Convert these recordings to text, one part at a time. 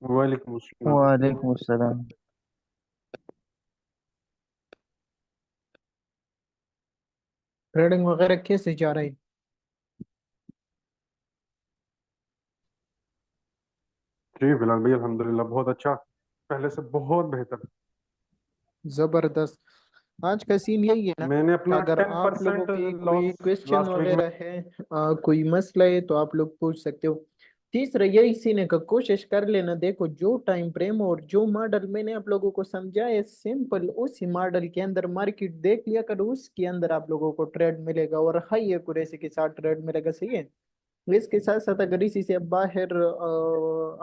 वालेकुम अस्सलाम। वालेकुम अस्सलाम। ट्रेडिंग वगैरह कैसे जा रही? जी बिलाल भाई, अल्हम्दुलिल्लाह बहुत अच्छा। पहले से बहुत बेहतर। जबरदस्त। आज का सीन यही है ना। मैंने अपना अगर टेन आप लोगों परसेंट की कोई लॉस क्वेश्चन लास्ट वीक में। वगैरह है, कोई मसला है तो आप लोग पूछ सकते हो। तीसरा यही सीन है कि कोशिश कर लेना, देखो जो टाइम फ्रेम और जो मॉडल मैंने आप लोगों को समझाया सिंपल, उसी मॉडल के अंदर मार्केट देख लिया कर, उसके अंदर आप लोगों को ट्रेड मिलेगा और हाई एक्यूरेसी के साथ ट्रेड मिलेगा। सही है। इसके साथ साथ अगर इसी से बाहर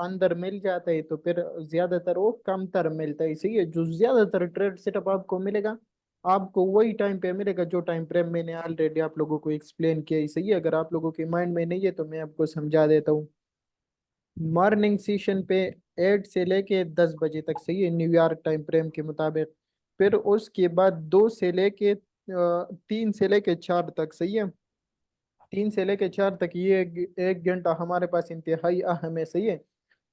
अंदर मिल जाता है तो फिर ज्यादातर वो कम तर मिलता है। इसी है जो ज्यादातर ट्रेड सेटअप आपको मिलेगा, आपको वही टाइम पे मिलेगा जो टाइम फ्रेम मैंने ऑलरेडी आप लोगों को एक्सप्लेन किया है। सही है। अगर आप लोगों के माइंड में नहीं है तो मैं आपको समझा देता हूँ। मॉर्निंग सेशन पे 8 से लेके 10 बजे तक, सही है, न्यूयॉर्क टाइम फ्रेम के मुताबिक। फिर उसके बाद 3 से लेके 4 तक, सही है। 3 से लेके 4 तक ये एक घंटा हमारे पास इंतहाई अहम है। सही है।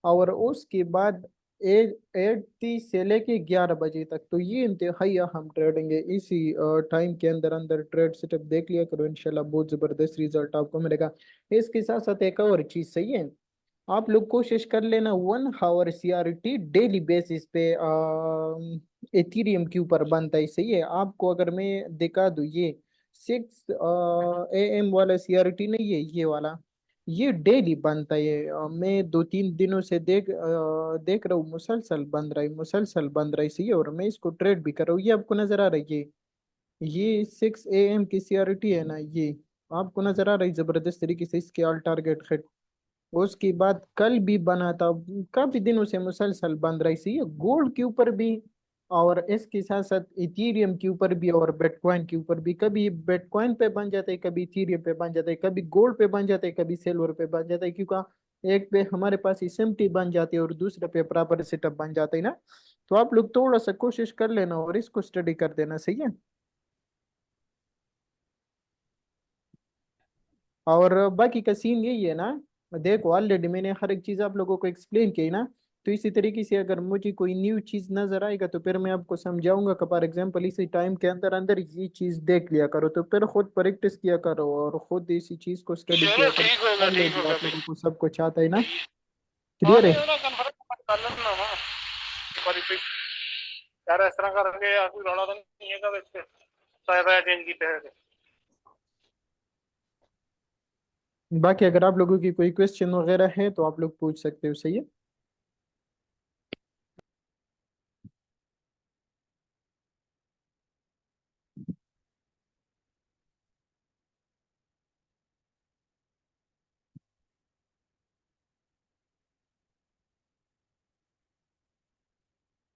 और उसके बाद 8:30 से लेके 11 बजे तक, तो ये इंतहाई अहम ट्रेडिंग है। इसी टाइम के अंदर अंदर ट्रेड सेटअप देख लिया करो, इंशाल्लाह बहुत जबरदस्त रिजल्ट आपको मिलेगा। इसके साथ साथ एक और चीज, सही है, आप लोग कोशिश कर लेना 1 आवर सीआरटी डेली बेसिस पे एथीरियम के ऊपर बनता है। सही है। आपको अगर मैं दिखा दूं, ये 6 AM वाला सीआरटी नहीं है, ये वाला, ये डेली बनता है। मैं 2-3 दिनों से देख रहा हूँ, मुसलसल बन रहा है, मुसलसल बन रहा है। सही है। और मैं इसको ट्रेड भी कर रहा हूँ, ये आपको नजर आ रहा है। ये 6 AM की सीआरटी है ना, ये आपको नजर आ रहा है जबरदस्त तरीके से, इसके ऑल टारगेट। उसके बाद कल भी बना था, काफी दिनों से मुसलसल बन रही सी है, गोल्ड के ऊपर भी और इसके साथ साथ इथीरियम के ऊपर भी और बिटकॉइन के ऊपर भी। कभी बिटकॉइन पे बन जाता है, कभी इथीरियम पे बन जाता है, कभी गोल्ड पे बन जाता है, कभी सिल्वर पे बन जाता है, क्योंकि एक पे हमारे पास एसएमटी बन जाती है और दूसरे पे प्रॉपर सेटअप बन जाता है ना। तो आप लोग थोड़ा सा कोशिश कर लेना और इसको स्टडी कर देना। सही है। और बाकी का सीन यही है ना। देखो ऑलरेडी मैंने हर एक चीज आप लोगों को एक्सप्लेन की ना। तो इसी तरीके से अगर मुझे कोई न्यू चीज नजर आएगा तो फिर मैं आपको समझाऊंगा कि फॉर एग्जांपल इसी टाइम के अंदर अंदर ये चीज देख लिया करो, तो फिर खुद प्रैक्टिस किया करो और खुद इसी चीज को स्टडी चलो किया करो। ठीक हो गया, ठीक हो ऑलरेडी गया आप भाई। लोगों को सब कुछ आता है ना। हाँ क्लियर नहीं है। होना कन्फर्म कर लेना ना। पर फिर यार इस तरह करके यार कोई रोड़ा तो नहीं है कब इसके साया चेंज की है। बाकी अगर आप लोगों की कोई क्वेश्चन वगैरह है तो आप लोग पूछ सकते हो। सही है।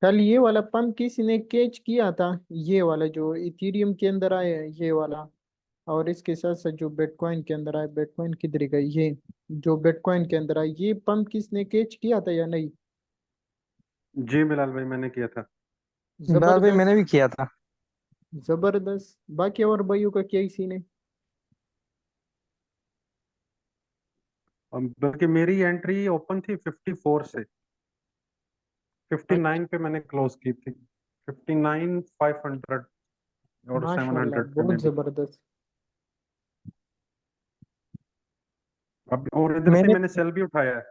कल ये वाला पंप किसी ने कैच किया था, ये वाला जो इथीरियम के अंदर आया है, ये वाला। और इसके साथ साथ जो बिटकॉइन के अंदर आया, बिटकॉइन किधर गई, ये जो बिटकॉइन के अंदर आई, ये पंप किसने कैच किया था या नहीं? जी बिलाल भाई, मैंने किया था। बिलाल भाई मैंने जबरदस्त। भी किया था। जबरदस्त। बाकी और भाइयों का क्या ही सीन है? बल्कि मेरी एंट्री ओपन थी 54 से। 59 पे मैंने क्लोज की थी। 59 500 और माशाल्लाह 700 पे में बहुत भी। जबरदस्त। अब और इधर से मैंने मैंने सेल भी उठाया है।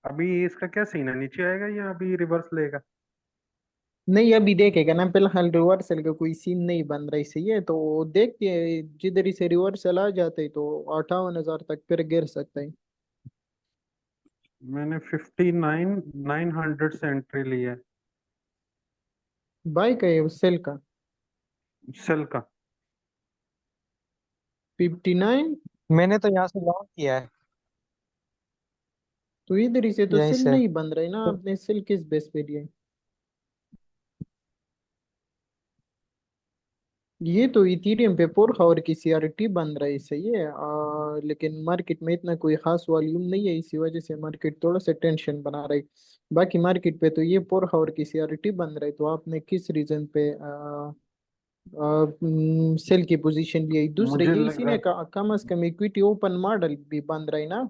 अभी इसका क्या सीन है, नीचे आएगा या अभी रिवर्स लेगा? नहीं, अभी देखेगा ना, फिलहाल रिवर्सल का कोई सीन नहीं बन रहा है। सही है। तो देखते हैं, जिधर ही से रिवर्सल आ जाते हैं तो 58,000 तक फिर गिर सकता है। मैंने 59 900 से एंट्री ली है। बाय का है सेल का? सेल का। 59। मैंने तो यहाँ से लॉन्ग किया है, तो इधर ही से तो यहीं सेल से। नहीं बन रहा है ना, आपने सेल किस बेस पे लिया है? ये तो इथीरियम पे 4 आवर की सीआरटी बन रहा है। सही है। लेकिन मार्केट में इतना कोई खास वॉल्यूम नहीं है, इसी वजह से मार्केट थोड़ा सा टेंशन बना रही। बाकी मार्केट पे तो ये 4 आवर की सीआरटी बन रहा है, तो आपने किस रीजन पे सेल की पोजीशन ली है? दूसरे मुझे ये इसी लगा। ने कम अज कम इक्विटी ओपन मॉडल भी बन रहा है ना,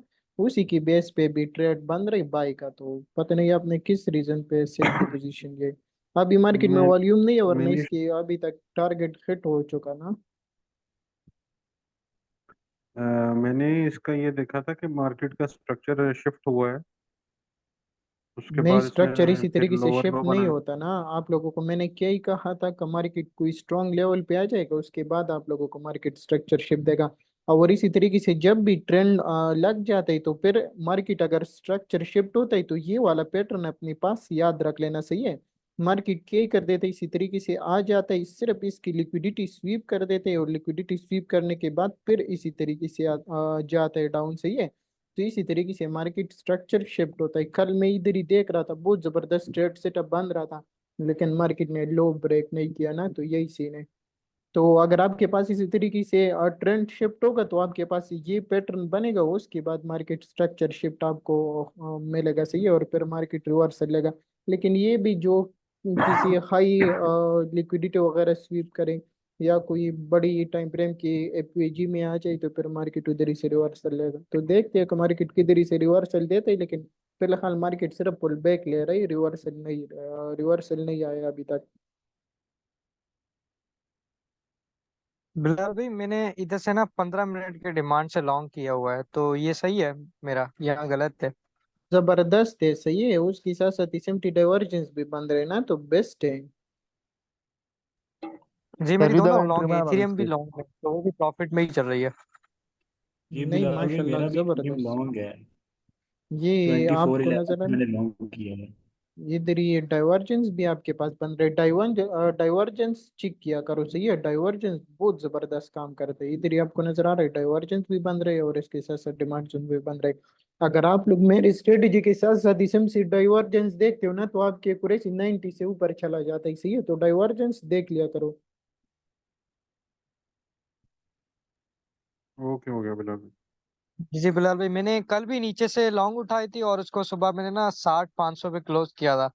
उसी की बेस पे भी ट्रेड बन रही बाई का। तो पता नहीं आपने किस रीजन पे सेल की पोजीशन ली। अभी मार्केट में मैं वॉल्यूम नहीं है और नहीं मैंने इसकी अभी तक टारगेट हिट हो चुका ना। मैंने इसका ये देखा था कि मार्केट का स्ट्रक्चर शिफ्ट हुआ है, उसके नहीं, बाद स्ट्रक्चर इसने इसी फिर तरीके से लोअर शिफ्ट लो नहीं बनाया। होता ना। आप लोगों को मैंने क्या ही कहा था कि मार्केट कोई स्ट्रांग लेवल पे आ जाएगा, उसके बाद आप लोगों को मार्केट स्ट्रक्चर शिफ्ट देगा। और इसी तरीके से जब भी ट्रेंड लग जाता है तो फिर मार्केट अगर स्ट्रक्चर शिफ्ट होता है तो ये वाला पैटर्न अपने पास याद रख लेना सही है। मार्केट क्या ही कर देता है, इसी तरीके से आ जाता है, सिर्फ इसकी लिक्विडिटी स्वीप कर देते हैं और लिक्विडिटी स्वीप करने के बाद फिर इसी तरीके से जाता है डाउन। सही है। तो इसी तरीके से मार्केट स्ट्रक्चर शिफ्ट होता है। कल मैं इधर ही देख रहा था, बहुत जबरदस्त ट्रेड सेटअप बन रहा था, लेकिन मार्केट ने लो ब्रेक नहीं किया ना, तो यही सीन है। तो अगर आपके पास इसी तरीके से ट्रेंड शिफ्ट होगा तो आपके पास ये पैटर्न बनेगा, उसके बाद मार्केट स्ट्रक्चर शिफ्ट आपको मिलेगा। सही है। और फिर मार्केट रिवर्स लेगा। लेकिन ये भी जो किसी हाई लिक्विडिटी वगैरह स्वीप करें या कोई बड़ी टाइम फ्रेम की एपीजी में आ जाए तो फिर मार्केट उधर ही से रिवर्सल लेगा। तो देखते हैं कि मार्केट किधर ही से रिवर्सल देते हैं, लेकिन फिलहाल मार्केट सिर्फ पुल बैक ले रही, रिवर्सल नहीं आया अभी तक। बिलाल भाई, मैंने इधर से ना 15 मिनट के डिमांड से लॉन्ग किया हुआ है, तो ये सही है मेरा यहाँ गलत है? जबरदस्त है। सही है। उसके साथ साथ एसएमटी डाइवर्जेंस भी बन रहे ना, तो बेस्ट है। जी, मेरी खरीदा दोनों हुआ एंट्री लॉन्ग है, मारा अभी इथेरियम भी इसके। लॉन्ग है, तो वो भी प्रॉफिट में ही चल रही है। ये नहीं, बिलाल भाई माशाल्लाह मेरा भी एंट्री जबरदस्त। लॉन्ग है। ये आपको 24/11 नजर पे है ना, मैंने लॉन्ग किया है। इधर ये डाइवर्जेंस भी आपके पास बन रहे। डाइवर्जेंस चेक किया करो। सही है। डाइवर्जेंस बहुत जबरदस्त काम करते हैं। इधर ही आपको नजर आ रहा है, डाइवर्जेंस भी बन रहे हैं और इसके साथ साथ डिमांड जोन भी बन रहे हैं। अगर आप लोग मेरी स्ट्रेटेजी के साथ साथ इसम से डाइवर्जेंस देखते हो ना तो आपके एक्यूरेसी 90 से ऊपर चला जाता है। सही है। तो डाइवर्जेंस देख लिया करो। ओके हो गया बिल्कुल। जी बिलाल भाई, मैंने कल भी नीचे से लॉन्ग उठाई थी और उसको सुबह मैंने ना 60-500 पे क्लोज किया था।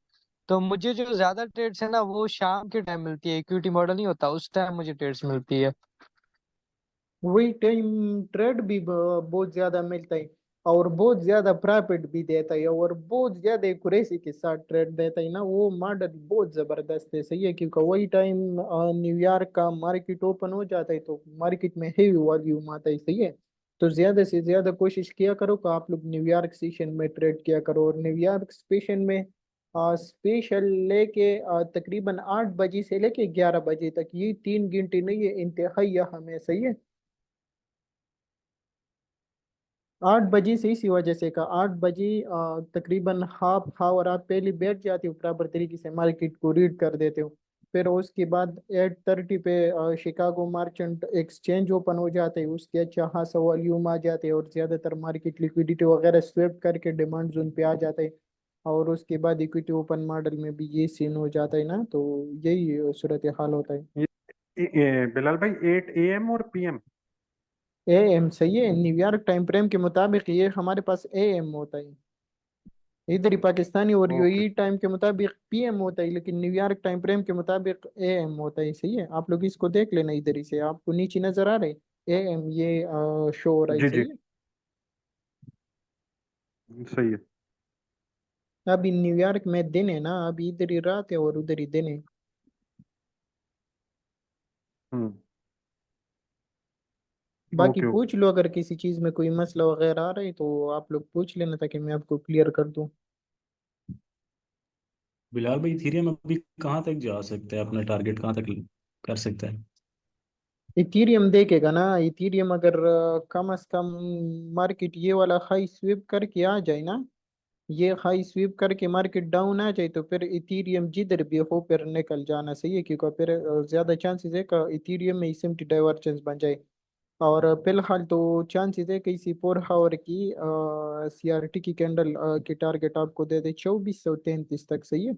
तो मुझे जो ज्यादा ट्रेड्स है ना वो शाम के टाइम मिलती है, इक्विटी मॉडल नहीं होता उस टाइम मुझे ट्रेड्स मिलती है। वही टाइम ट्रेड भी बहुत ज्यादा मिलता है और बहुत ज्यादा प्रॉफिट भी देता है और बहुत ज्यादा एक्यूरेसी के साथ ट्रेड देता है ना, वो मॉडल बहुत जबरदस्त है। सही है। क्योंकि वही टाइम न्यूयॉर्क का मार्केट ओपन हो जाता है तो मार्केट में हेवी वॉल्यूम आता है। सही है। तो ज्यादा से ज्यादा कोशिश किया करो कि आप लोग न्यूयॉर्क सेशन में ट्रेड किया करो। और न्यूयॉर्क सेशन में स्पेशल लेके तकरीबन 8 बजे से लेके 11 बजे तक, ये 3 घंटे नहीं है, इंतहाई अहम है। सही है। 8 बजे से इसी वजह से का 8 बजे तकरीबन हाफ आवर आप पहले बैठ जाते हो, बराबर तरीके से मार्केट को रीड कर देते हो। फिर उसके बाद 8:30 पे शिकागो मार्चेंट एक्सचेंज ओपन हो जाते हैं, उसके अच्छा खासा वॉल्यूम आ जाते हैं और ज्यादातर मार्केट लिक्विडिटी वगैरह स्वेप करके डिमांड जोन पे आ जाते हैं। और उसके बाद इक्विटी ओपन मॉडल में भी ये सीन हो जाता है ना, तो यही सूरत हाल होता है। ये बिलाल भाई 8 AM और PM। A M. सही है। न्यूयॉर्क टाइम फ्रेम के मुताबिक ये हमारे पास ए एम होता है। इधर ही पाकिस्तानी और ओके। यूएई टाइम के मुताबिक पीएम होता है, लेकिन न्यूयॉर्क टाइम फ्रेम के मुताबिक एएम होता है। सही है। आप लोग इसको देख लेना, इधर ही से आपको नीचे नजर आ रहे एएम ये शो हो रहा है। जी जी। सही है। सही है। अभी न्यूयॉर्क में दिन है ना, अभी इधर ही रात है और उधर ही दिन है। हम्म। बाकी ओके ओके। पूछ लो, अगर किसी चीज में कोई मसला वगैरह आ रहा है तो आप लोग पूछ लेना ताकि मैं आपको क्लियर कर दूं। बिलाल भाई इथेरियम अभी कहाँ तक जा सकता है, अपना टारगेट कहाँ तक कर सकता है? इथीरियम देखेगा ना, इथीरियम अगर कम से कम मार्केट ये वाला हाई स्वीप करके आ जाए ना, ये हाई स्वीप करके मार्केट डाउन आ जाए तो फिर इथीरियम जिधर भी हो फिर निकल जाना। सही है। क्योंकि फिर ज्यादा चांसेस है कि इथीरियम में एसएमटी डाइवर्जेंस बन जाए। और फिलहाल तो चांसेस है कि इसी 4 आवर की सीआरटी की कैंडल की टारगेट आपको दे दे 2433 तक। सही है।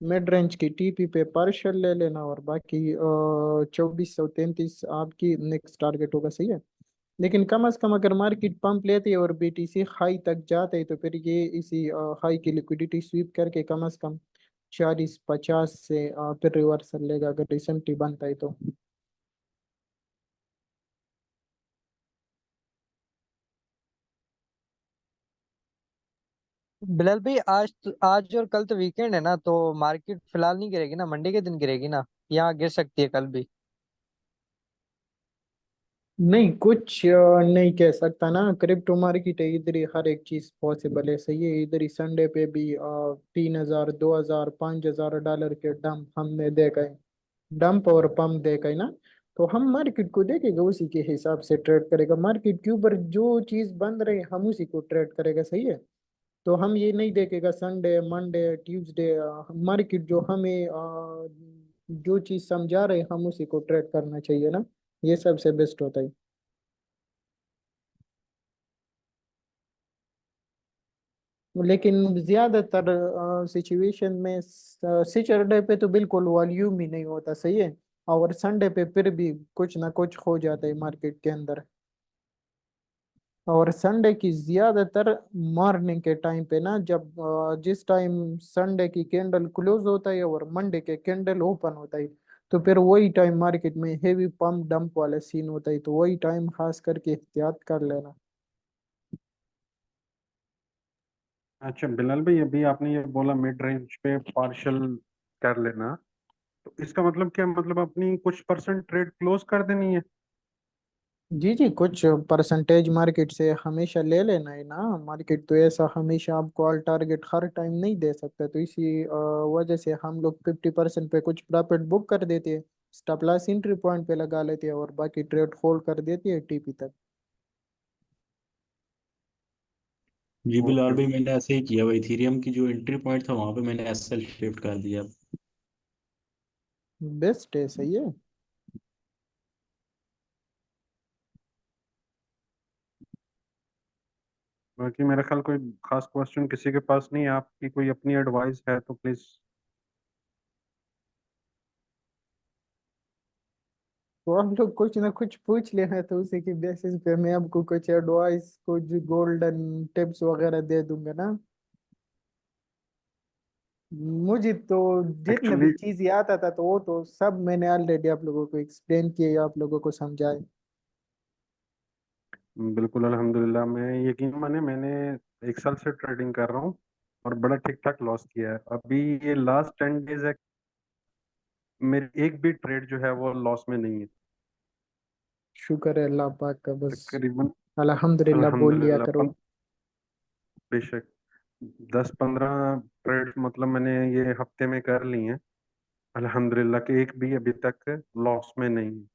मिड रेंज की टीपी पे पार्शियल ले लेना और बाकी 2433 आपकी नेक्स्ट टारगेट होगा। सही है। लेकिन कम से कम अगर मार्केट पंप लेती है और बीटीसी हाई तक जाते हैं तो फिर ये इसी हाई की लिक्विडिटी स्वीप करके कम से कम 40-50 से फिर रिवर्सल लेगा अगर रिसेंटली बनता है तो। बिलाल भाई, आज और कल तो वीकेंड है ना, तो मार्केट फिलहाल नहीं गिरेगी ना, मंडे के दिन गिरेगी ना, यहाँ गिर सकती है कल भी। नहीं, कुछ नहीं कह सकता ना। क्रिप्टो मार्केट है, इधर ही हर एक चीज पॉसिबल है, सही है। इधर ही संडे पे भी 3,000 2,000 5,000 डॉलर के डंप हमने देखा है। डंप और पंप देखा है ना। तो हम मार्केट को देखेगा, उसी के हिसाब से ट्रेड करेगा। मार्केट के ऊपर जो चीज बन रही है हम उसी को ट्रेड करेगा, सही है। तो हम ये नहीं देखेगा संडे मंडे ट्यूसडे। मार्केट जो हमें जो चीज समझा रहे हम उसी को ट्रेड करना चाहिए ना। ये सबसे बेस्ट होता है। लेकिन ज्यादातर सिचुएशन में सैटरडे पे तो बिल्कुल वॉल्यूम ही नहीं होता, सही है। और संडे पे फिर भी कुछ ना कुछ हो जाता है मार्केट के अंदर। और संडे की ज्यादातर मॉर्निंग के टाइम पे ना, जब जिस टाइम संडे की कैंडल क्लोज होता है और मंडे के कैंडल ओपन होता है, तो फिर वही टाइम मार्केट में हेवी पंप डंप वाला सीन होता है। तो वही टाइम खास करके एहतियात कर लेना। अच्छा बिलाल भाई, अभी आपने ये बोला मिड रेंज पे पार्शल कर लेना, तो इसका मतलब क्या, मतलब अपनी कुछ परसेंट ट्रेड क्लोज कर देनी है? जी जी, कुछ परसेंटेज मार्केट से हमेशा ले लेना है ना। मार्केट तो ऐसा हमेशा आपको ऑल टारगेट हर टाइम नहीं दे सकता। तो इसी वजह से हम लोग 50% पे कुछ प्रॉफिट बुक कर देते हैं। स्टॉप लॉस एंट्री पॉइंट पे लगा लेते हैं और बाकी ट्रेड होल्ड कर देते हैं टीपी तक। जी बिलाल ओके। भाई, मैंने ऐसे ही किया। वही इथेरियम की जो एंट्री पॉइंट था वहां पे मैंने एसएल शिफ्ट कर दिया। बेस्ट है, सही है। बाकी मेरा ख्याल कोई खास क्वेश्चन किसी के पास नहीं है, आपकी कोई अपनी एडवाइस है तो प्लीज। तो आप लोग कुछ ना कुछ पूछ लेना, तो उसी की बेसिस पे मैं आपको कुछ एडवाइस कुछ गोल्डन टिप्स वगैरह दे दूंगा ना। मुझे तो जितने भी एक्चुअली चीज आता था तो वो तो सब मैंने ऑलरेडी आप लोगों को एक्सप्लेन किए, आप लोगों को समझाए। बिल्कुल अल्हम्दुलिल्लाह, मैं यकीन माने मैंने 1 साल से ट्रेडिंग कर रहा हूँ और बड़ा ठीक ठाक लॉस किया है। अभी ये लास्ट 10 डेज है, मेरी एक भी ट्रेड जो है वो लॉस में नहीं है शुक्र है अल्लाह पाक का, बस तकरीबन। अल्हम्दुलिल्लाह बोल लिया अल्हम्दुलिल्लाह करो। बेशक 10-15 ट्रेड मतलब मैंने ये हफ्ते में कर ली हैं, अल्हम्दुलिल्लाह के एक भी अभी तक लॉस में नहीं है।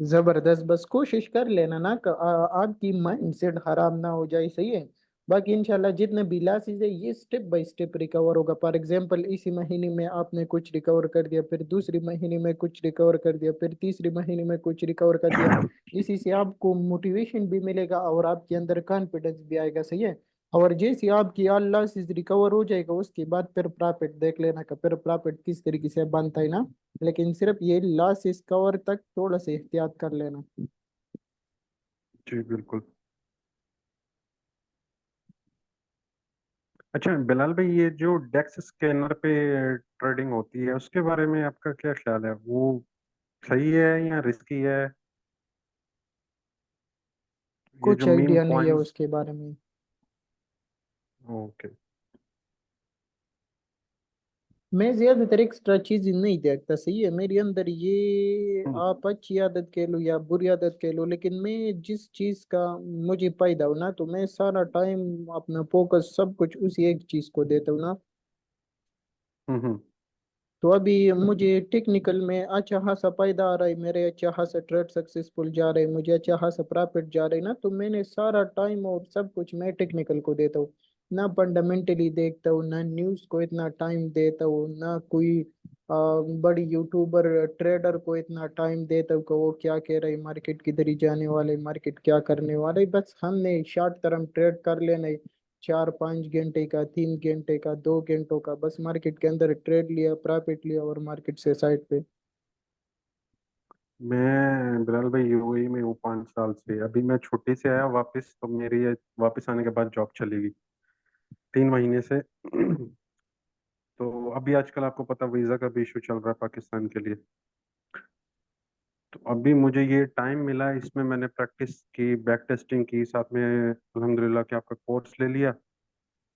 जबरदस्त, बस कोशिश कर लेना ना आपकी माइंड सेट खराब ना हो जाए, सही है। बाकी इंशाल्लाह जितने भी लॉसेस है ये स्टेप बाय स्टेप रिकवर होगा। फॉर एग्जांपल इसी महीने में आपने कुछ रिकवर कर दिया, फिर दूसरी महीने में कुछ रिकवर कर दिया, फिर तीसरी महीने में कुछ रिकवर कर दिया। इसी से आपको मोटिवेशन भी मिलेगा और आपके अंदर कॉन्फिडेंस भी आएगा, सही है। और जैसे आपकी ऑल लॉसेस रिकवर हो जाएगा उसके बाद फिर प्रॉफिट देख लेना का, फिर प्रॉफिट किस तरीके से बनता है ना। लेकिन सिर्फ ये लॉस कवर तक थोड़ा सा एहतियात कर लेना। जी बिल्कुल। अच्छा बिलाल भाई, ये जो डेक्स स्कैनर पे ट्रेडिंग होती है उसके बारे में आपका क्या ख्याल है? वो सही है या रिस्की है? ये जो कुछ मीम आइडिया नहीं है कॉइन्स। उसके बारे में। ओके। मैं ज्यादातर एक्स्ट्रा चीज नहीं देखता, सही है। मेरे अंदर ये आप अच्छी आदत कह लो या बुरी आदत कह लो, लेकिन मैं जिस चीज का मुझे फायदा हो ना, तो मैं सारा टाइम अपना फोकस सब कुछ उसी एक चीज को देता हूँ ना। हम्म। तो अभी मुझे टेक्निकल में अच्छा खासा फायदा आ रहा है, मेरे अच्छा खासा ट्रेड सक्सेसफुल जा रहे हैं, मुझे अच्छा खासा प्रॉफिट जा रहा है ना। तो मैंने सारा टाइम और सब कुछ मैं टेक्निकल को देता हूँ ना। फंडामेंटली देखता हूँ ना, न्यूज़ को इतना टाइम देता हूँ ना, कोई बड़ी यूट्यूबर ट्रेडर को इतना टाइम देता हूँ कि वो क्या कह रहे मार्केट किधर ही जाने वाले, मार्केट क्या करने वाले। बस हमने शॉर्ट टर्म ट्रेड कर लेना है। 4-5 घंटे का, 3 घंटे का, 2 घंटों का, बस मार्केट के अंदर ट्रेड लिया, प्रॉफिट लिया और मार्केट से साइड पे। मैं बिलाल भाई यूएई में हूँ 5 साल से। अभी मैं छुट्टी से आया वापस, तो मेरी ये वापस आने के बाद जॉब चली गई 3 महीने से। तो अभी आजकल आपको पता वीजा का भी इशू चल रहा है पाकिस्तान के लिए। तो अभी मुझे ये टाइम मिला, इसमें मैंने प्रैक्टिस की, बैक टेस्टिंग की, साथ में अल्हम्दुलिल्लाह कि आपका कोर्स ले लिया।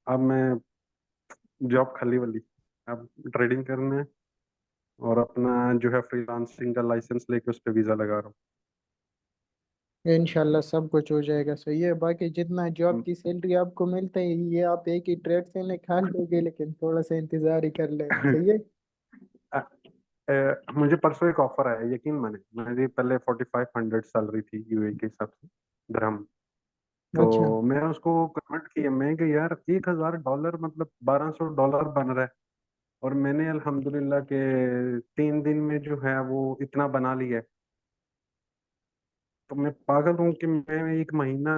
अब मैं जॉब खाली वाली, अब ट्रेडिंग करना है और अपना जो है फ्रीलांसिंग का लाइसेंस लेके उस पर वीजा लगा रहा इंशाल्लाह सब कुछ हो जाएगा। सही है, बाकी जितना जॉब हूँ। की सैलरी आपको मिलता है ये आप एक ही ट्रेड से निकाल लोगे, लेकिन थोड़ा सा इंतजार ही कर ले, सही है। मुझे परसों एक ऑफर आया, यकीन माने। मेरी पहले 4500 सैलरी थी यूए के हिसाब से, दिरहम। तो अच्छा। मैं उसको कन्वर्ट किया, मैं कि यार $1000 मतलब $1200 बन रहा है। और मैंने अल्हम्दुलिल्लाह के 3 दिन में जो है वो इतना बना लिया है। तो मैं पागल हूँ कि मैं एक महीना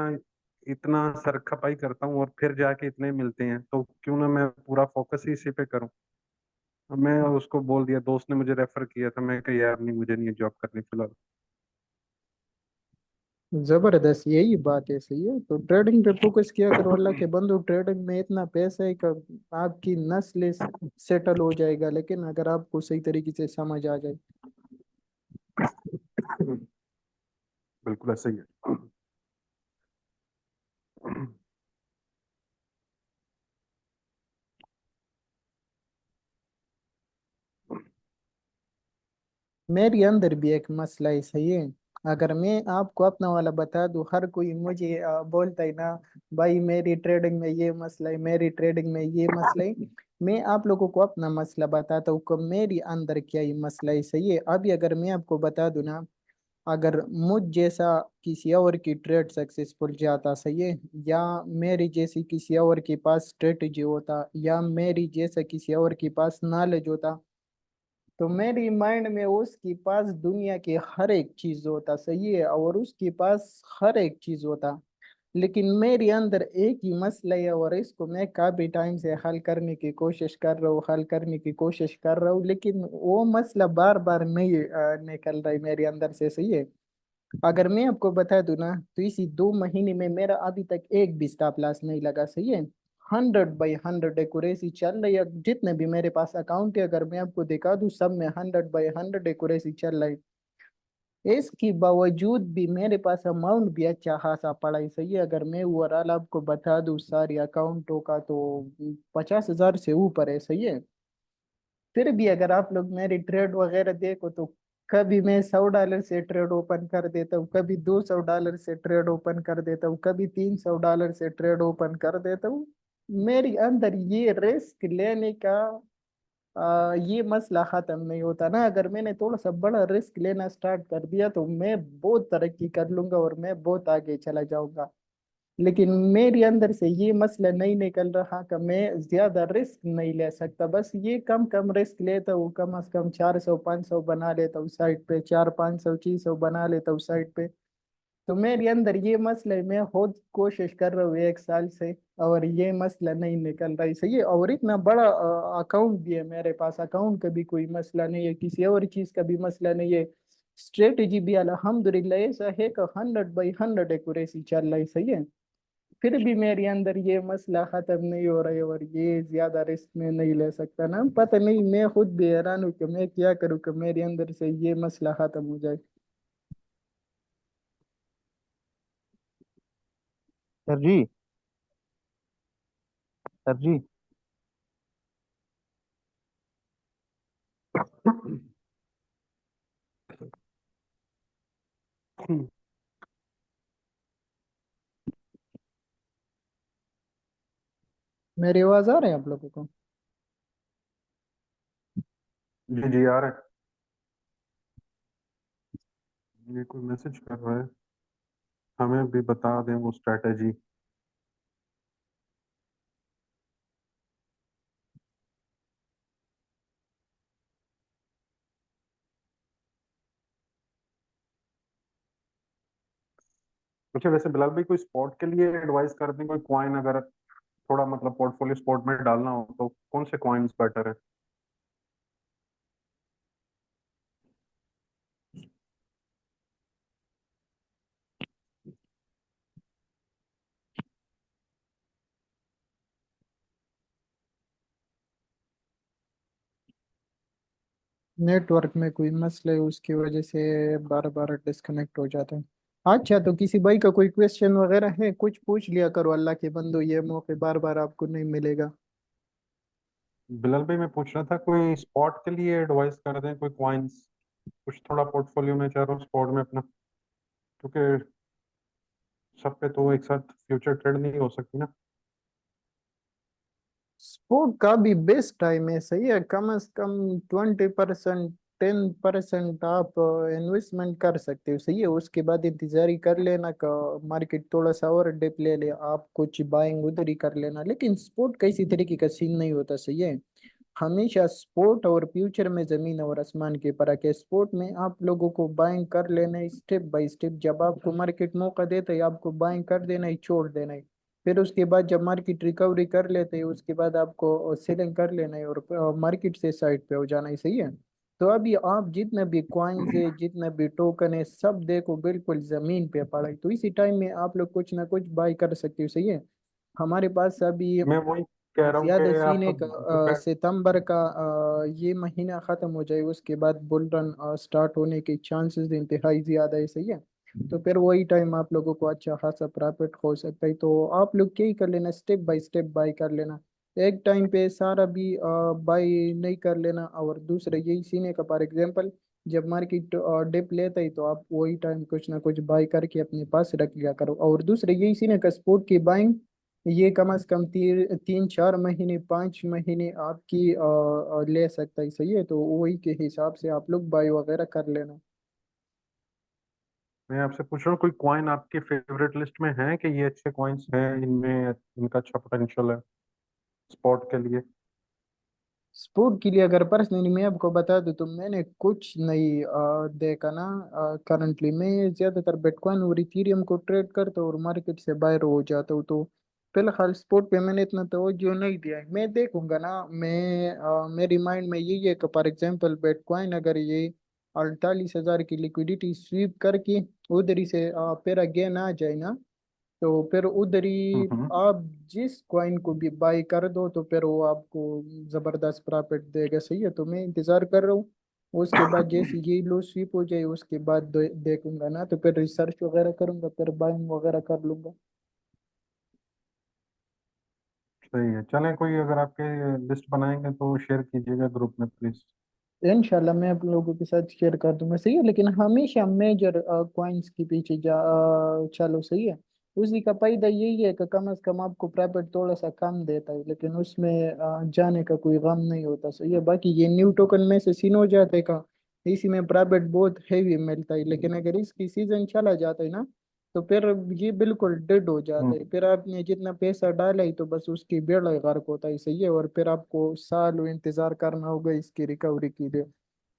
इतना सर खपाई करता हूँ और फिर जाके इतने मिलते हैं, तो क्यों ना मैं पूरा फोकस ही इसी पे करूँ। मैं उसको बोल दिया, दोस्त ने मुझे रेफर किया था, मैं कहा यार नहीं, मुझे नहीं जॉब करनी फिलहाल। जबरदस्त, यही बात है। सही है, तो ट्रेडिंग पे फोकस किया करो। अल्लाह के बंदो, ट्रेडिंग में इतना पैसा है कि आपकी नस्ल सेटल हो जाएगा, लेकिन अगर आपको सही तरीके से समझ आ जाए। बिल्कुल ऐसा ही है। मेरे अंदर भी एक मसला है। सही है, अगर मैं आपको अपना वाला बता दूं, हर कोई मुझे बोलता है ना, भाई मेरी ट्रेडिंग में ये मसला है, मेरी ट्रेडिंग में ये मसला है। मैं आप लोगों को अपना मसला बताता हूँ कि मेरी अंदर क्या ही मसला है। सही है, अभी अगर मैं आपको बता दूं ना, अगर मुझ जैसा किसी और की ट्रेड सक्सेसफुल जाता, सही है, या मेरी जैसी किसी और के पास स्ट्रेटजी होता, या मेरी जैसा किसी और के पास नॉलेज होता, तो मेरी माइंड में उसके पास दुनिया की हर एक चीज होता। सही है, और उसके पास हर एक चीज होता। लेकिन मेरे अंदर एक ही मसला है, और इसको मैं काफी टाइम से हल करने की कोशिश कर रहा हूँ, हल करने की कोशिश कर रहा हूँ, लेकिन वो मसला बार बार नहीं निकल रहा है मेरे अंदर से। सही है, अगर मैं आपको बता दूं ना, तो इसी 2 महीने में मेरा अभी तक एक भी स्टॉप लॉस नहीं लगा। सही है, 100/100 एक्यूरेसी चल रही है। जितने भी मेरे पास अकाउंट है, अगर मैं आपको दिखा दूं, सब में 100/100 एक्यूरेसी चल रहा है। इसके बावजूद भी मेरे पास अमाउंट भी अच्छा खासा पड़ा है। सही है, अगर मैं ओवरऑल आपको बता दूं सारी अकाउंटों का, तो 50,000 से ऊपर है। सही है, फिर भी अगर आप लोग मेरी ट्रेड वगैरह देखो, तो कभी मैं $100 से ट्रेड ओपन कर देता हूँ, कभी $200 से ट्रेड ओपन कर देता हूँ, कभी $300 से ट्रेड ओपन कर देता हूँ। मेरे अंदर ये रिस्क लेने का ये मसला खत्म नहीं होता ना। अगर मैंने थोड़ा सा बड़ा रिस्क लेना स्टार्ट कर दिया, तो मैं बहुत तरक्की कर लूंगा और मैं बहुत आगे चला जाऊंगा। लेकिन मेरे अंदर से ये मसला नहीं निकल रहा कि मैं ज्यादा रिस्क नहीं ले सकता। बस ये कम कम रिस्क लेता हूँ, कम से कम 400-500 बना लेता हूँ साइड पे, 400-500 बना लेता हूँ साइड पे। तो मेरे अंदर ये मसला है, मैं खुद कोशिश कर रहा हूँ 1 साल से, और ये मसला नहीं निकल रहा है। सही है, और इतना बड़ा अकाउंट भी है मेरे पास, अकाउंट का भी कोई मसला नहीं है, किसी और चीज का भी मसला नहीं है। स्ट्रेटेजी भी अल्हम्दुलिल्लाह ऐसा है कि 100/100 एक्यूरेसी चल रहा है। सही है, फिर भी मेरे अंदर ये मसला खत्म नहीं हो रहा है, और ये ज्यादा रिस्क में नहीं ले सकता ना। पता नहीं, मैं खुद भी हैरान हूँ कि मैं क्या करूँ कि मेरे अंदर से ये मसला खत्म हो जाए। सर जी। सर जी। मेरी आवाज आ रही है आप लोगों को? जी जी यार, ये कोई मैसेज कर रहा है, हमें भी बता दें वो स्ट्रेटेजी। अच्छा वैसे बिलाल भाई, कोई स्पॉट के लिए एडवाइस कर दें, कोई कॉइन अगर थोड़ा मतलब पोर्टफोलियो स्पॉट में डालना हो तो कौन से कॉइन्स बेटर है? नेटवर्क में कोई मसला है, उसकी वजह से बार बार डिस्कनेक्ट हो जाता है। अच्छा, तो किसी भाई का कोई क्वेश्चन वगैरह है, कुछ पूछ लिया करो, अल्लाह के बंदो, ये मौके बार बार आपको नहीं मिलेगा। बिलाल भाई, मैं पूछ रहा था कोई स्पॉट के लिए एडवाइस कर दें, कोई क्वाइंस कुछ थोड़ा पोर्टफोलियो में चाह रहा हूँ स्पॉट में अपना, क्योंकि सब पे तो एक साथ फ्यूचर ट्रेड नहीं हो सकती ना। स्पोर्ट का भी बेस्ट टाइम है, सही है, कम से कम 20%, 10% आप इन्वेस्टमेंट कर सकते हो, सही है। उसके बाद इंतजारी कर लेना का मार्केट थोड़ा सा और डिप ले ले, आप कुछ बाइंग उधर ही कर लेना। लेकिन स्पोर्ट का इसी तरीके का सीन नहीं होता, सही है। हमेशा स्पोर्ट और फ्यूचर में जमीन और आसमान की फर्क है। स्पोर्ट में आप लोगों को बाइंग कर लेना है स्टेप बाय स्टेप, जब आपको मार्केट मौका देता है आपको बाइंग कर देना है, छोड़ देना है। फिर उसके बाद जब मार्केट रिकवरी कर लेते हैं उसके बाद आपको सेलिंग कर लेना है और मार्केट से साइड पे हो जाना है, सही है। तो अभी आप जितने भी कॉइन्स है, जितने भी टोकन है, सब देखो बिल्कुल जमीन पे पड़ा है, तो इसी टाइम में आप लोग कुछ ना कुछ बाई कर सकते हो, सही है। हमारे पास अभी मैं वही कह रहा हूँ ज्यादा कि सीन आप है जो कह। सितंबर का, ये महीना खत्म हो जाए उसके बाद बुल रन स्टार्ट होने के चांसेस इंतहाई ज्यादा है, सही है। तो फिर वही टाइम आप लोगों को अच्छा खासा प्रॉफिट हो सकता है, तो आप लोग क्या ही कर लेना, स्टेप बाय स्टेप बाय कर लेना। एक टाइम पे सारा भी बाय नहीं कर लेना। और दूसरा यही सीन है का फॉर एग्जांपल, जब मार्केट डिप लेता है तो आप वही टाइम कुछ ना कुछ बाय करके अपने पास रख लिया करो। और दूसरा यही सीन है का स्पोर्ट की बाइंग, ये कम से कम 3-4 महीने 5 महीने आपकी ले सकता है, सही है। तो वही के हिसाब से आप लोग बाई वगैरह कर लेना। मैं आपसे पूछ रहा हूँ कोई कॉइन आपके फेवरेट लिस्ट में है कि ये अच्छे कॉइन्स हैं, इनमें इनका अच्छा पोटेंशियल है स्पॉट के लिए। स्पोर्ट के लिए अगर पर्सनली मैं आपको बता दूं तो मैंने कुछ नहीं देखा ना। करंटली मैं ज्यादातर बिटकॉइन और इथेरियम को ट्रेड करता हूँ और मार्केट से बाहर हो जाता हूँ, तो फिलहाल स्पोर्ट पे मैंने इतना तवज्जो नहीं दिया है। मैं देखूंगा ना, मेरी माइंड में यही है कि फॉर एग्जांपल बिटकॉइन अगर ये 48,000 की लिक्विडिटी स्वीप करके उधर ही से फिर अगेन आ जाए ना, तो फिर उधर ही हम्म। आप जिस कॉइन को भी बाई कर दो तो फिर वो आपको जबरदस्त प्रॉफिट देगा, सही है। तो मैं इंतजार कर रहा हूँ, उसके बाद जैसे ये लो स्वीप हो जाए उसके बाद देखूंगा ना, तो फिर रिसर्च वगैरह करूंगा, फिर बाइंग वगैरह कर लूंगा। सही है, चलें, कोई अगर आपके लिस्ट बनाएंगे तो शेयर कीजिएगा ग्रुप में प्लीज। इंशाल्लाह मैं आप लोगों के साथ शेयर कर दूंगा, सही है। लेकिन हमेशा मेजर कॉइन्स के पीछे चलो, सही है। उसी का फायदा यही है कि कम से कम आपको प्रॉफिट थोड़ा सा कम देता है, लेकिन उसमें जाने का कोई गम नहीं होता, सही है। बाकी ये न्यू टोकन में से सीन हो जाते का, इसी में प्रॉफिट बहुत हैवी मिलता है, लेकिन अगर इसकी सीजन चला जाता है ना, तो फिर ये बिल्कुल डेड हो जाता है। हम्म। फिर आपने जितना पैसा डाला है तो बस उसकी बेड़ा ही गर्क होता है, सही है। और फिर आपको सालों इंतजार करना होगा इसकी रिकवरी के लिए।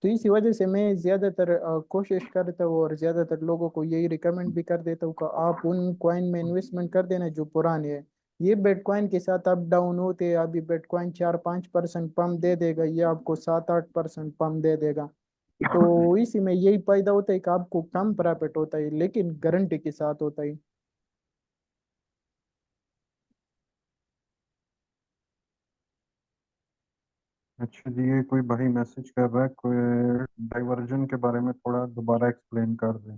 तो इसी वजह से मैं ज्यादातर कोशिश करता हूँ और ज्यादातर लोगों को यही रिकमेंड भी कर देता हूँ कि आप उन कॉइन में इन्वेस्टमेंट कर देना जो पुराने है। ये बिटकॉइन के साथ अप डाउन होते हैं, अभी बिटकॉइन 4-5% पम्प दे देगा, ये आपको 7-8% पम्प दे देगा। तो इसी में यही फायदा होता है कि आपको कम प्रॉफिट होता है लेकिन गारंटी के साथ होता है। अच्छा जी, ये कोई भाई मैसेज कर रहा है, कोई डाइवर्जन के बारे में थोड़ा दोबारा एक्सप्लेन कर दें।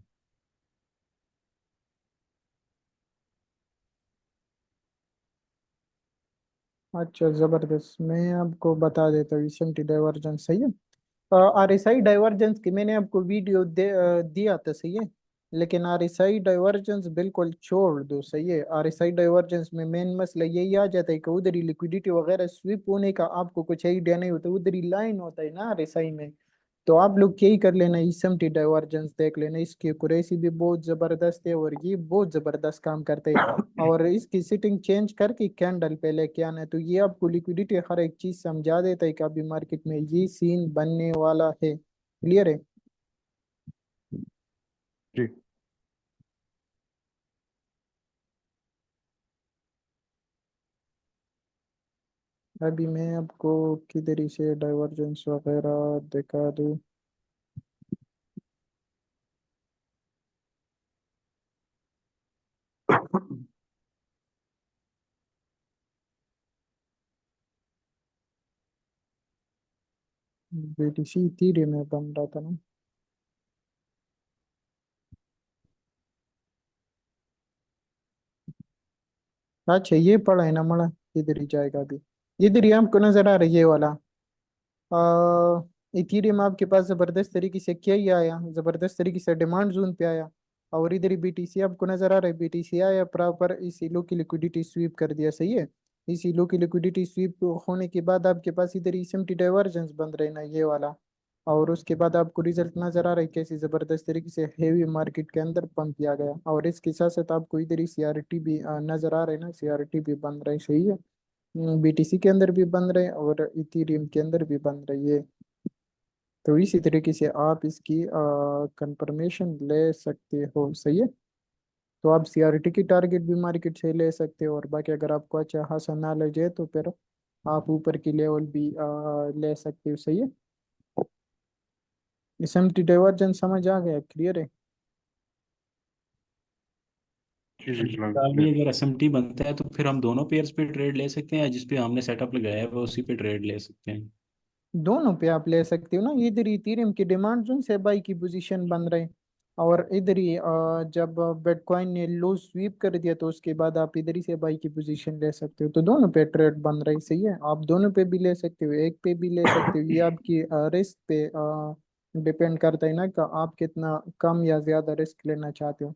अच्छा, जबरदस्त, मैं आपको बता देता हूँ एसएमटी डाइवर्जेंस, सही है। आरएसआई डाइवर्जेंस की मैंने आपको वीडियो दिया था, सही है। लेकिन आरएसआई डाइवर्जेंस बिल्कुल छोड़ दो, सही है। आरएसआई डाइवर्जेंस में मेन मसला यही आ जाता है कि उधर ही लिक्विडिटी वगैरह स्विप होने का आपको कुछ आइडिया नहीं होता, उधर ही लाइन होता है ना आरएसआई में। तो आप लोग यही कर लेना, एसएमटी डाइवर्जेंस देख लेना, इसकी एक्यूरेसी भी बहुत जबरदस्त है और ये बहुत जबरदस्त काम करते हैं। और इसकी सिटिंग चेंज करके कैंडल पे लेके आना है, तो ये आपको लिक्विडिटी हर एक चीज समझा देता है कि अभी मार्केट में ये सीन बनने वाला है। क्लियर है। जी। अभी मैं आपको किधर ही से डाइवर्जेंस वगैरह दिखा दूँ। बीटीसी तीरे में बन रहा था ना। अच्छा ये पड़ा है ना मड़ा, इधर ही जाएगा अभी। इधर ही आपको नजर आ रहा है ये वाला। इथीरियम आपके पास जबरदस्त तरीके से क्या ही आया, जबरदस्त तरीके से डिमांड जोन पे आया। और इधर ही बीटीसी आपको नजर आ रहा है, बीटीसी आया प्रॉपर इस लो की लिक्विडिटी स्वीप कर दिया, सही है। इस लो की लिक्विडिटी स्वीप होने के बाद आपके पास इधर एसएमटी डाइवर्जेंस बन रहे ना ये वाला। और उसके बाद आपको रिजल्ट नजर आ रहा है कैसे जबरदस्त तरीके से हेवी मार्केट के अंदर पंप किया गया। और इसके साथ साथ आपको इधर ही सीआरटी भी नजर आ रहा है ना, सीआरटी भी बन रहा है, सही है। बीटीसी के अंदर भी बन रहे हैं और इथीरियम के अंदर भी बन रही है। तो इसी तरीके से आप इसकी कंफर्मेशन ले सकते हो, सही है। तो आप सीआरटी की टारगेट भी मार्केट से ले सकते हो, और बाकी अगर आपको अच्छा खासा नॉलेज है तो फिर आप ऊपर की लेवल भी ले सकते हो, सही है। एसएमटी डाइवर्जेंस समझ आ गया, क्लियर है। जी जी बिल्कुल फिलहाल भी clear। अगर एसएमटी बनता है तो फिर हम दोनों पेयर्स पे ट्रेड ले सकते हैं, या जिस पे हमने सेटअप लगाया है वो उसी पे ट्रेड ले सकते हैं? दोनों पे आप ले सकते हो ना, इधर ही इथेरियम की डिमांड जोन से बाई की पोजीशन बन रहे। और इधर ही जब बिटकॉइन ने लो स्वीप कर दिया तो उसके बाद आप इधर ही से बाई की पोजीशन ले सकते हो। तो दोनों पे ट्रेड बन रही, सही है। आप दोनों पे भी ले सकते हो, एक पे भी ले सकते हो, ये आपकी रिस्क पे डिपेंड करता है ना कि आप कितना कम या ज्यादा रिस्क लेना चाहते हो।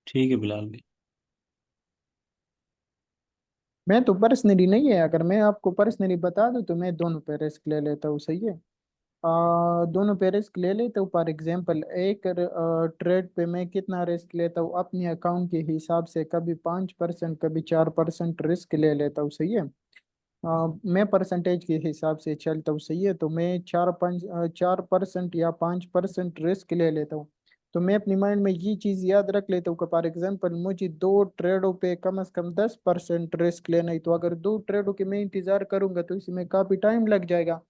ठीक है बिलाल भाई। मैं तो पर्सनली नहीं है, अगर मैं आपको पर्सनली बता दूं तो मैं दोनों पे रिस्क ले लेता हूँ, सही है। दोनों पे रिस्क ले लेता हूँ। फॉर एग्जांपल एक ट्रेड पे मैं कितना रिस्क लेता हूँ अपने अकाउंट के हिसाब से, कभी 5% कभी 4% रिस्क ले लेता हूँ, सही है। मैं परसेंटेज के हिसाब से चलता हूँ, सही है। तो मैं 4% या 5% रिस्क ले लेता हूँ। तो मैं अपनी माइंड में ये चीज़ याद रख लेता हूँ कि फॉर एग्जांपल मुझे दो ट्रेडों पे कम से कम 10% रिस्क लेना है। तो अगर दो ट्रेडों के मैं इंतजार करूंगा तो इसमें काफ़ी टाइम लग जाएगा।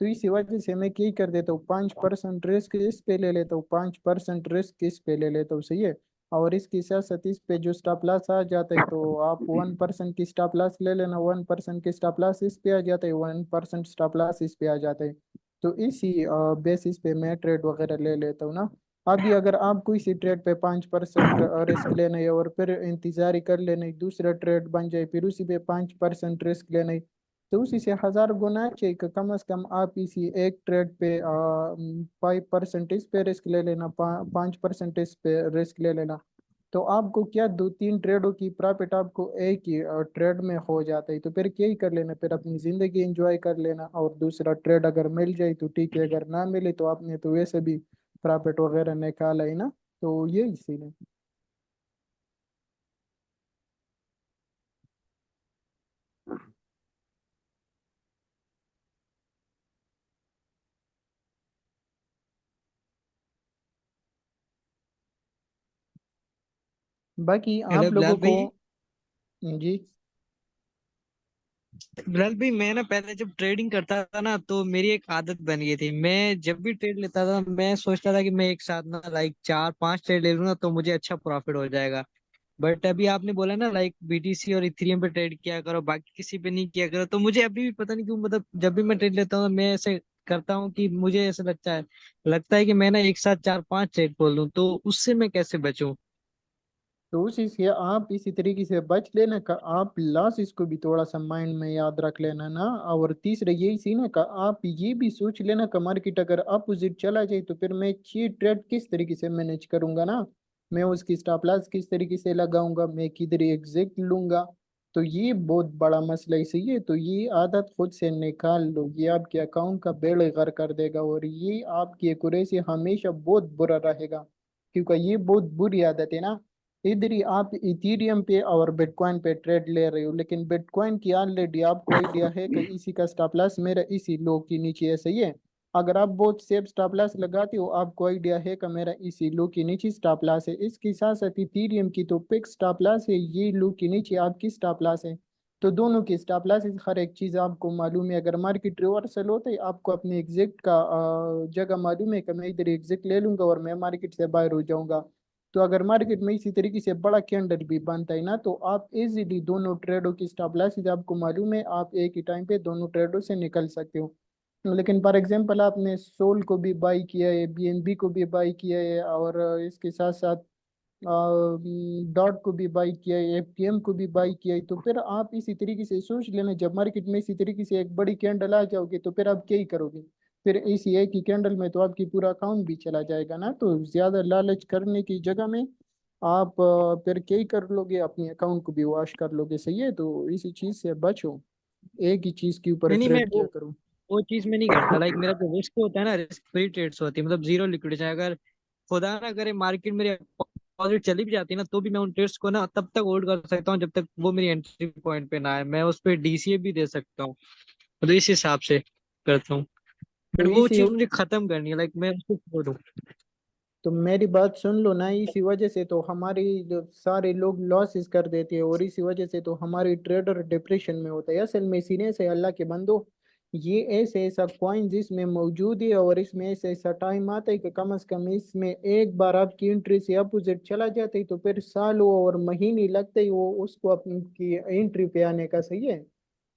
तो इसी वजह से मैं क्या करते था, 5% रिस्क इस पे ले लेता हूँ, 5% रिस्क इस पे ले लेता हूँ, सही है। और इसके साथ साथ इस पे जो स्टॉप लॉस आ जाता है तो आप 1% की स्टॉप लॉस ले लेना, 1% की स्टॉप लॉस इस पे आ जाता है, 1% स्टॉप लॉस इस पे आ जाता है। तो इसी बेसिस पे मैं ट्रेड वगैरह ले लेता हूँ ना। अभी अगर आपको इसी ट्रेड पे 5% रिस्क लेना है और फिर इंतजार ही कर लेना है दूसरा ट्रेड बन जाए, फिर उसी पे 5% रिस्क लेना है, तो उसी से 1000 गुना चाहिए कि कम से कम आप इसी एक ट्रेड पे 5% इस पे रिस्क ले लेना, 5% इस पे रिस्क ले लेना। तो आपको क्या दो तीन ट्रेडों की प्रॉफिट आपको एक ही ट्रेड में हो जाता है। तो फिर क्या ही कर लेना, फिर अपनी जिंदगी एंजॉय कर लेना, और दूसरा ट्रेड अगर मिल जाए तो ठीक है, अगर ना मिले तो आपने तो वैसे भी प्रॉफिट वगैरह निकाला है ना। तो यही सीन है। बाकी हेलो आप लोगों बिलाल को। भाई। जी। बिलाल भाई मैं ना पहले जब ट्रेडिंग करता था ना तो मेरी एक आदत बन गई थी। मैं जब भी ट्रेड लेता था मैं सोचता था कि मैं एक साथ ना लाइक 4 5 ट्रेड ले लूँ ना तो मुझे अच्छा प्रॉफिट हो जाएगा। बट अभी आपने बोला ना लाइक बीटीसी और इथेरियम पे ट्रेड किया करो, बाकी किसी पे नहीं किया करो, तो मुझे अभी भी पता नहीं क्यों, मतलब जब भी मैं ट्रेड लेता हूँ मैं ऐसे करता हूँ कि मुझे ऐसा लगता है कि मैं ना एक साथ 4 5 ट्रेड खोल लूँ, तो उससे मैं कैसे बचूं? तो उसी से आप इसी तरीके से बच लेना का आप लॉस इसको भी थोड़ा सा माइंड में याद रख लेना ना। और तीसरा यही सी ना का आप ये भी सोच लेना का मार्केट अगर अपोजिट चला जाए तो फिर मैं ये ट्रेड किस तरीके से मैनेज करूंगा ना। मैं उसकी स्टॉप लॉस किस तरीके से लगाऊंगा, मैं किधर एग्जिट लूंगा। तो ये बहुत बड़ा मसला, सही है। तो ये आदत खुद से निकाल लो, ये आपके अकाउंट का बेड़ा गर्क कर देगा, और ये आपकी एक्यूरेसी हमेशा बहुत बुरा रहेगा, क्योंकि ये बहुत बुरी आदत है ना। इधर ही आप इथीरियम पे और बिटकॉइन पे ट्रेड ले रहे हो, लेकिन बिटकॉइन की ऑलरेडी आपको आइडिया है कि इसी का स्टॉप लॉस मेरा इसी लो के नीचे है, सही है। अगर आप बहुत सेफ स्टॉप लॉस लगाते हो आपको आइडिया है कि मेरा इसी लो के नीचे स्टॉप लॉस है। इसके साथ साथ इथीरियम की तो फिक्स स्टॉप लॉस है, ये लो के नीचे आपकी स्टॉप लॉस है। तो दोनों की स्टॉप लॉस हर एक चीज़ आपको मालूम है। अगर मार्केट रिवर्सल होता है आपको अपने एग्जिट का जगह मालूम है कि मैं इधर एग्जिट ले लूंगा और मैं मार्केट से बाहर हो जाऊंगा। तो अगर मार्केट में इसी तरीके से बड़ा कैंडल भी बनता है ना तो आप इजीली दोनों ट्रेडों की स्टॉप लॉस आपको मालूम है, आप एक ही टाइम पे दोनों ट्रेडों से निकल सकते हो। लेकिन फॉर एग्जांपल आपने सोल को भी बाई किया है, बीएनबी को भी बाई किया है, और इसके साथ साथ डॉट को भी बाई किया, एफपीएम को भी बाई किया, तो फिर आप इसी तरीके से सोच लेना, जब मार्केट में इसी तरीके से एक बड़ी कैंडल आ जाओगे तो फिर आप क्या ही करोगे। फिर इसी एक ही कैंडल में तो आपकी पूरा अकाउंट भी चला जाएगा ना। तो ज्यादा लालच करने की जगह में आप फिर क्या ही कर लोगे, अपने अकाउंट को भी वॉश कर लोगे। सही है, तो इसी चीज से बचो, एक ही चीज के ऊपर नहीं नहीं, मैं ट्रेड किया करो। वो चीज में नहीं करता। लाइक मेरा जो रिस्क होता है ना, रिस्क फ्री ट्रेड्स होती है, मतलब जीरो लिक्विडेशन। अगर खुदा ना करे मार्केट मेरे पॉजिटिव चली भी जाती है ना, तो भी मैं उन ट्रेड्स को ना तब तक होल्ड कर सकता हूँ जब तक वो मेरी एंट्री पॉइंट पे ना आए। मैं उस पर डीसीए भी दे सकता हूँ, तो इस हिसाब से करता हूँ। तो बट वो इसी चीज मुझे खत्म करनी है, लाइक मैं उसको छोड़ूं। तो मेरी बात सुन लो ना, इसी वजह से तो हमारी जो सारे लोग लॉसेस कर देते हैं, और इसी वजह से तो हमारी ट्रेडर डिप्रेशन में होता है। असल में सीने से अल्लाह के बंदो, ये ऐसे ऐसा कॉइन जिसमें मौजूद है, और इसमें ऐसा ऐसा टाइम आता है कि कम से कम इसमें एक बार आपकी एंट्री से अपोजिट चला जाता है तो फिर सालों और महीने लगते ही वो उसको अपनी की एंट्री पे आने का। सही है,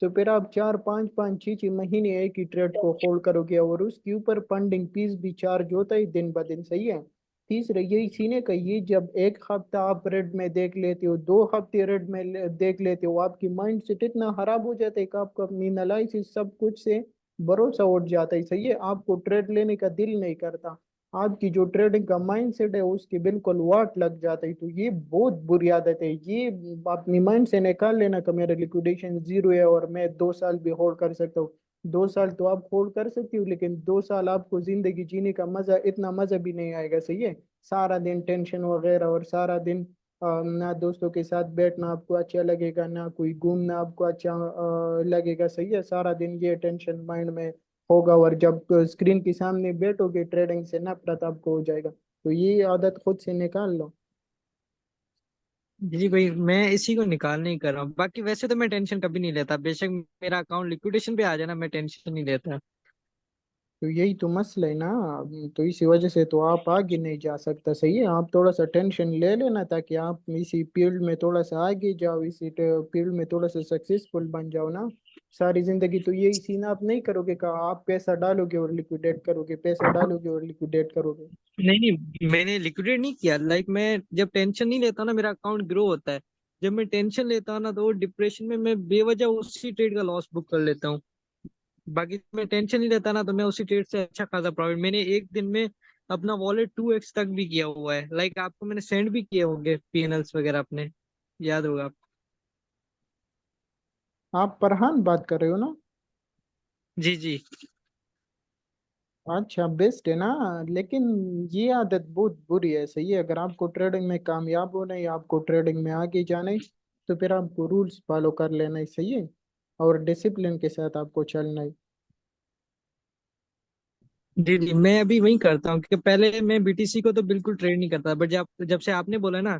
तो फिर आप 4 5 5 6 6 महीने एक ही ट्रेड को होल्ड करोगे, और उसके ऊपर फंडिंग फीस भी चार्ज होता है दिन ब दिन। सही है, तीसरा यही सीने का, ये जब एक हफ्ता आप रेड में देख लेते हो, 2 हफ्ते रेड में देख लेते हो, आपकी माइंड सेट इतना खराब हो जाता है कि आपको अपनी एनालिसिस सब कुछ से भरोसा उठ जाता है। सही है, आपको ट्रेड लेने का दिल नहीं करता, आपकी जो ट्रेडिंग का माइंड सेट है उसकी बिल्कुल वाट लग जाता है। तो ये बहुत बुरी आदत है, ये अपनी माइंड से निकाल लेना कि मेरा लिक्विडेशन जीरो है और मैं 2 साल भी होल्ड कर सकता हूँ। 2 साल तो आप होल्ड कर सकते हो, लेकिन 2 साल आपको जिंदगी जीने का मजा, इतना मजा भी नहीं आएगा। सही है, सारा दिन टेंशन वगैरह, और सारा दिन ना दोस्तों के साथ बैठना आपको अच्छा लगेगा, ना कोई घूमना आपको अच्छा लगेगा। सही है, सारा दिन ये टेंशन माइंड में होगा, और जब स्क्रीन के सामने बैठोगे ट्रेडिंग से नफरत आपको हो जाएगा। तो ये आदत खुद से निकाल लो। जी भाई, मैं इसी को निकालने ही कर रहा हूँ। बाकी वैसे तो मैं टेंशन कभी नहीं लेता, बेशक मेरा अकाउंट लिक्विडेशन पे आ जाए ना, मैं टेंशन नहीं लेता। तो यही तो मसला है ना, तो इसी वजह से तो आप आगे नहीं जा सकता। सही है, आप थोड़ा सा टेंशन ले लेना ताकि आप इसी फील्ड में थोड़ा सा आगे जाओ, इसी फील्ड में थोड़ा सा सक्सेसफुल बन जाओ ना। सारी जिंदगी तो यही सीन आप नहीं करोगे का, आप पैसा डालोगे और लिक्विडेट करोगे, पैसा डालोगे और लिक्विडेट करोगे। नहीं नहीं, मैंने लिक्विडेट नहीं किया। लाइक मैं जब टेंशन नहीं लेता ना, मेरा अकाउंट ग्रो होता है। जब मैं टेंशन लेता हूँ ना, तो वो डिप्रेशन में मैं बेवजह उसी ट्रेड का लॉस बुक कर लेता हूँ। बाकी मैं टेंशन नहीं लेता ना, तो मैं उसी ट्रेड से अच्छा खासा प्रॉफिट, मैंने एक दिन में अपना वॉलेट 2x तक भी किया हुआ है। लाइक आपको मैंने सेंड भी किए होंगे पीएनएल्स वगैरह अपने, याद होगा आप। आप फरहान बात कर रहे हो ना? जी जी। अच्छा, बेस्ट है ना। लेकिन ये आदत बहुत बुरी है। सही है, अगर आपको ट्रेडिंग में कामयाब होना है, आपको ट्रेडिंग में आगे जाना है, तो फिर आपको रूल्स फॉलो कर लेना है। सही है, और डिसिप्लिन के साथ आपको चलना है। जी जी, मैं अभी वही करता हूँ, क्योंकि पहले मैं बीटीसी को तो बिल्कुल ट्रेड नहीं करता, बट जब जब से आपने बोला ना,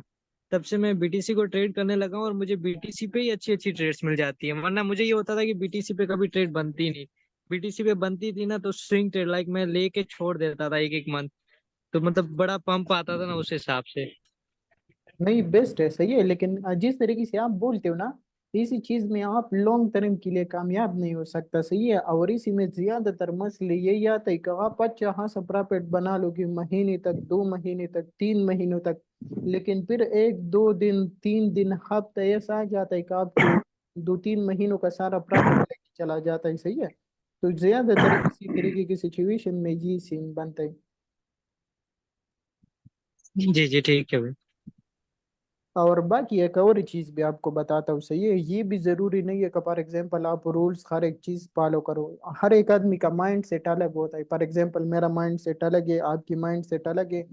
तब से मैं बीटीसी को ट्रेड करने लगा हूँ, और मुझे बीटीसी पे ही अच्छी अच्छी ट्रेड्स मिल जाती है। वरना मुझे ये होता था कि बीटीसी पे कभी ट्रेड बनती नहीं। बीटीसी पे बनती थी ना, तो स्विंग ट्रेड, लाइक मैं लेके छोड़ देता था एक एक मंथ। तो मतलब बड़ा पंप आता था ना उस हिसाब से। नहीं, बेस्ट है। सही है, लेकिन जिस तरीके से आप बोलते हो ना, इसी चीज में आप लॉन्ग टर्म के लिए कामयाब नहीं हो सकता। सही है, और इसी में ज्यादातर मसले यही आता है कि आप अच्छा खासा प्रॉफिट बना लोगे महीने तक, 2 महीने तक, 3 महीनों तक, लेकिन फिर 1 2 दिन 3 दिन हफ्ता ऐसा आ जाता है कि आपके 2 3 महीनों का सारा प्रॉफिट लेके चला जाता है। सही है, तो ज्यादातर इसी तरीके की सिचुएशन में ये सीन बनता है। जी जी, ठीक है भाई। और बाकी एक और चीज भी आपको बताता हूँ। सही है, ये भी जरूरी नहीं है कि फॉर एग्जांपल आप रूल्स हर एक चीज फॉलो करो। हर एक आदमी का माइंड सेट अलग होता है। फॉर एग्जांपल मेरा माइंड सेट अलग है, आपकी माइंड सेट अलग है।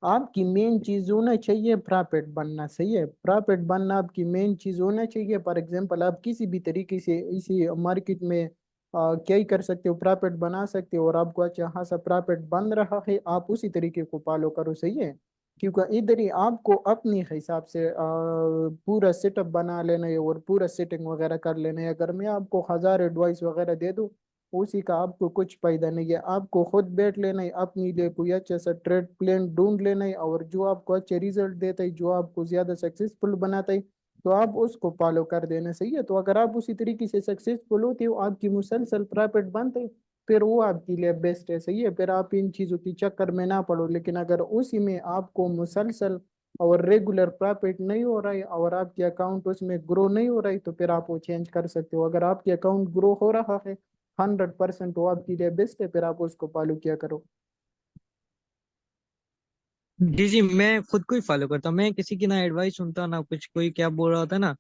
आपकी मेन चीज होना चाहिए प्रॉफिट बनना। सही है, प्रॉफिट बनना आपकी मेन चीज होना चाहिए। फॉर एग्जांपल आप किसी भी तरीके से इसी मार्केट में क्या ही कर सकते हो, प्रॉफिट बना सकते हो, और आपको अच्छा खासा प्रॉफिट बन रहा है, आप उसी तरीके को फॉलो करो। सही है, क्योंकि इधर ही आपको अपने हिसाब से पूरा सेटअप बना लेना है और पूरा सेटिंग वगैरह कर लेना है। अगर मैं आपको 1000 एडवाइस वगैरह दे दूँ, उसी का आपको कुछ फायदा नहीं है। आपको खुद बैठ लेना है, अपने लिए कोई अच्छा सा ट्रेड प्लान ढूंढ लेना है, और जो आपको अच्छे रिजल्ट देता है, जो आपको ज्यादा सक्सेसफुल बनाता है, तो आप उसको फॉलो कर देना। सही है, तो अगर आप उसी तरीके से सक्सेसफुल होते हो, आपकी मुसलसल प्रॉफिट बनते हैं, फिर वो आपके लिए बेस्ट है। सही है, फिर आप इन चीजों की चक्कर में ना पड़ो। लेकिन अगर उसी में आपको मुसलसल और रेगुलर प्रॉफिट नहीं हो रहा है और आपके अकाउंट उसमें ग्रो नहीं हो रहा है, तो फिर आप वो चेंज कर सकते हो। अगर आपके अकाउंट ग्रो हो रहा है 100%, वो आपके लिए बेस्ट है, फिर आप उसको फॉलो किया करो। जी जी, मैं खुद को ही फॉलो करता हूँ। मैं किसी की ना एडवाइस सुनता ना कुछ, कोई क्या बोल रहा था ना,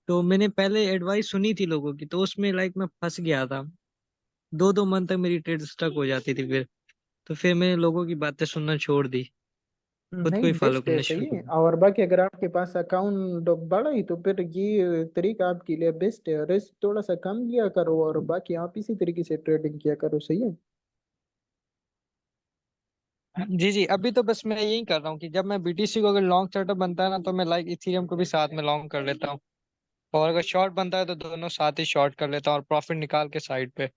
तो मैंने पहले एडवाइस सुनी थी लोगों की, तो उसमें लाइक मैं फंस गया था। 2-2 मंथ तक मेरी ट्रेड स्टक हो जाती थी फिर। तो फिर मैंने लोगों की बातें सुनना छोड़ दी, खुद को नहीं, ही फॉलो बेस्ट है, करना शुरू सही कर है। दिया। और बाकी अगर आपके पास अकाउंट बड़ा ही, तो फिर ये तरीका आपके लिए बेस्ट है। रिस्क थोड़ा सा कम लिया करो और बाकी आप इसी तरीके से ट्रेडिंग किया करो, सही है। जी जी, अभी तो बस मैं यही कर रहा हूँ कि जब मैं बीटीसी को अगर लॉन्ग सेटअप बनता है ना, तो मैं लाइक इथेरियम को भी साथ में लॉन्ग कर लेता हूँ। और अगर शॉर्ट बनता है तो दोनों साथ ही शॉर्ट कर लेता हूँ और प्रॉफिट निकाल के साइड पे।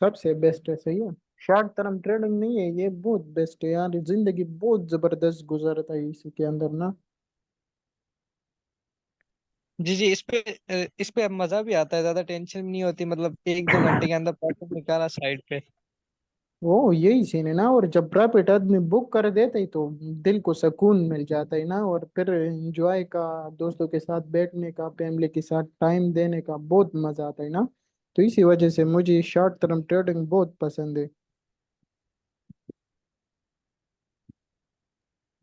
सबसे बेस्ट है, सही है। शॉर्ट टर्म ट्रेडिंग नहीं है ये, बहुत बेस्ट है यार। जिंदगी बहुत जबरदस्त गुजरता है इसके अंदर ना। जी जी, इस पे अब मजा भी आता है, ज्यादा टेंशन भी नहीं होती, मतलब 1-2 घंटे के अंदर प्रॉफिट निकाला साइड पे। वो यही सीन है ना। और जब प्रॉफिट आदमी बुक कर देते ही तो दिल को सुकून मिल जाता है ना। और फिर एंजॉय का, दोस्तों के साथ बैठने का, फैमिली के साथ टाइम देने का बहुत मजा आता है ना। तो इसी वजह से मुझे शॉर्ट टर्म ट्रेडिंग बहुत पसंद है।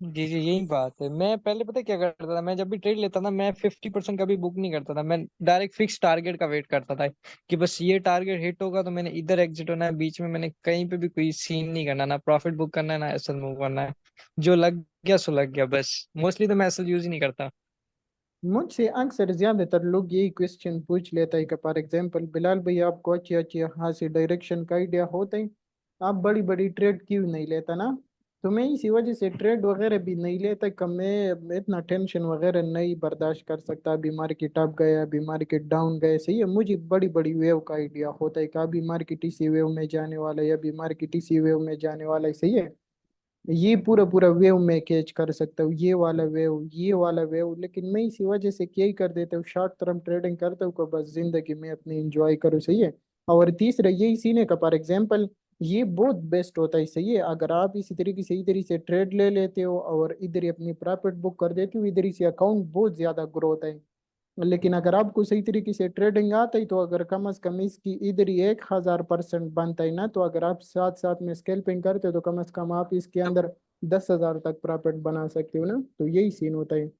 जी जी, यही बात है। मैं पहले पता है क्या करता था, मैं जब भी ट्रेड लेता था मैं 50% कभी बुक नहीं करता था। मैं डायरेक्ट फिक्स टारगेट का वेट करता था कि बस ये टारगेट हिट होगा तो मैंने इधर एग्जिट होना है। बीच में मैंने कहीं पे भी कोई सीन नहीं करना, ना प्रॉफिट बुक करना है ना एसएल मूव करना है। जो लग गया सो लग गया बस। मोस्टली तो मैं एसएल यूज ही नहीं करता। मुझसे अक्सर ज्यादातर लोग यही क्वेश्चन पूछ लेता है कि फॉर एग्जांपल बिलाल भाई, आपको अच्छी अच्छी यहाँ से डायरेक्शन का आइडिया होता है, आप बड़ी बड़ी ट्रेड क्यों नहीं लेता ना। तो मैं इसी वजह से ट्रेड वगैरह भी नहीं लेता कि मैं इतना टेंशन वगैरह नहीं बर्दाश्त कर सकता। अभी मार्केट अप गया, अभी मार्केट डाउन गया, सही है। मुझे बड़ी बड़ी वेव का आइडिया होता है कि अभी मार्केट इसी वेव में जाने वाला है, अभी मार्केट इसी वेव में जाने वाला है, सही है। ये पूरा पूरा वेव में कैच कर सकता हूँ, ये वाला वेव, ये वाला वेव। लेकिन मैं इसी वजह से क्या ही कर देता हूँ, शॉर्ट टर्म ट्रेडिंग करता हूँ को बस जिंदगी में अपनी एंजॉय करो, सही है। और तीसरा यही सीने का फॉर एग्जाम्पल, ये बहुत बेस्ट होता है, सही है। अगर आप इसी तरीके से इधर ही से ट्रेड ले लेते हो और इधर ही अपनी प्रॉफिट बुक कर देते हो, इधर ही से अकाउंट बहुत ज्यादा ग्रो होता है। लेकिन अगर आपको सही तरीके से ट्रेडिंग आता है, तो अगर कम से कम इसकी इधर ही 1000% बनता है ना, तो अगर आप साथ साथ में स्कैल्पिंग करते हो तो कम से कम आप इसके अंदर 10,000 तक प्रॉफिट बना सकते हो ना। तो यही सीन होता है।